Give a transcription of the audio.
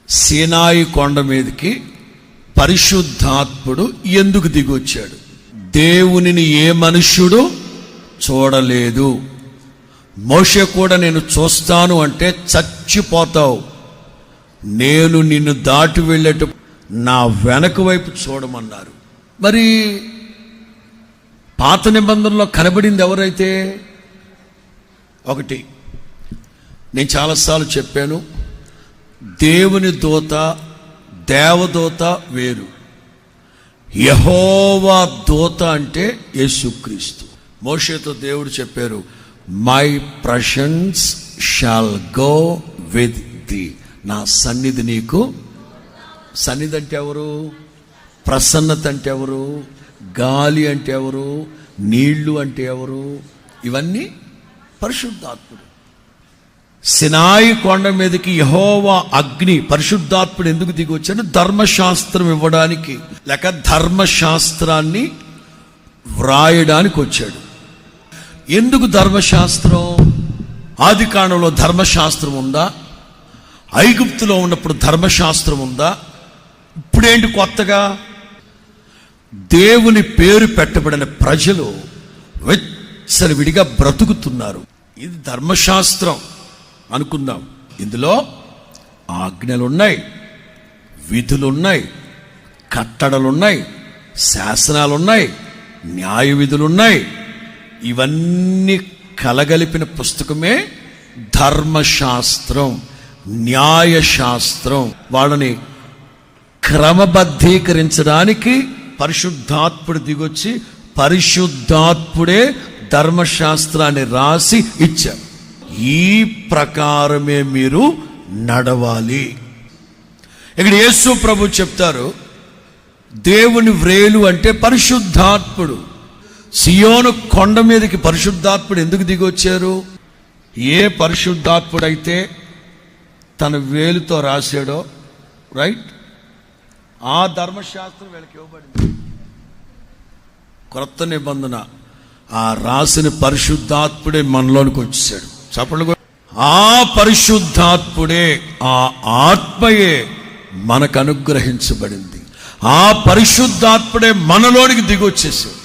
సీనాయి కొండ మీదకి పరిశుద్ధాత్ముడు ఎందుకు దిగొచ్చాడు? దేవునిని ఏ మనుష్యుడు చూడలేదు. మోషే కూడా నేను చూస్తాను అంటే చచ్చిపోతావు, నేను నిన్ను దాటి వెళ్ళేట నా వెనక వైపు చూడమన్నారు. మరి పాత నిబంధనలో కనబడింది ఎవరైతే? ఒకటి, నేను చాలాసార్లు చెప్పాను, దేవుని దూత దేవదూత వేరు. యెహోవా దూత అంటే యేసుక్రీస్తు. మోషేతో దేవుడు చెప్పారు, my presence shawl go with the. నా సన్నిధి నీకు. సన్నిధి అంటే ఎవరు? ప్రసన్నత అంటే ఎవరు? గాలి అంటే ఎవరు? నీళ్లు అంటే ఎవరు? ఇవన్నీ పరిశుద్ధాత్ముడు. సినాయి కొండ మీదకి యెహోవా అగ్ని, పరిశుద్ధాత్ముడు ఎందుకు దిగి వచ్చాడు? ధర్మశాస్త్రం ఇవ్వడానికి, లేక ధర్మశాస్త్రాన్ని వ్రాయడానికి వచ్చాడు. ఎందుకు ధర్మశాస్త్రం? ఆది కాండంలో ధర్మశాస్త్రం ఉందా? ఐగుప్తులో ఉన్నప్పుడు ధర్మశాస్త్రం ఉందా? ఇప్పుడేంటి కొత్తగా? దేవుని పేరు పెట్టబడిన ప్రజలు విడిగా బ్రతుకుతున్నారు. ఇది ధర్మశాస్త్రం అనుకుందాం. ఇందులో ఆజ్ఞలున్నాయి, విధులున్నాయి, కట్టడలున్నాయి, శాసనాలున్నాయి, న్యాయ విధులున్నాయి. ఇవన్నీ కలగలిపిన పుస్తకమే ధర్మశాస్త్రం, న్యాయశాస్త్రం. వాళ్ళని క్రమబద్ధీకరించడానికి పరిశుద్ధాత్ముడు దిగొచ్చి పరిశుద్ధాత్ముడే ధర్మశాస్త్రాన్ని రాసి ఇచ్చారు. ఈ ప్రకారమే మీరు నడవాలి. ఇక్కడ యేసు ప్రభు చెప్తారు, దేవుని వ్రేలు అంటే పరిశుద్ధాత్ముడు. సియోను కొండ మీదకి పరిశుద్ధాత్ముడు ఎందుకు దిగొచ్చారు? ఏ పరిశుద్ధాత్ముడైతే తన వేలుతో రాశాడో, రైట్, ఆ ధర్మశాస్త్రం వీళ్ళకి ఇవ్వబడింది. క్రొత్త నిబంధన ఆ రాసిన పరిశుద్ధాత్ముడే మనలోనికి వచ్చేసాడు. చెప్పండి. ఆ పరిశుద్ధాత్ముడే, ఆ ఆత్మయే మనకు అనుగ్రహించబడింది. ఆ పరిశుద్ధాత్ముడే మనలోనికి దిగొచ్చేసాడు.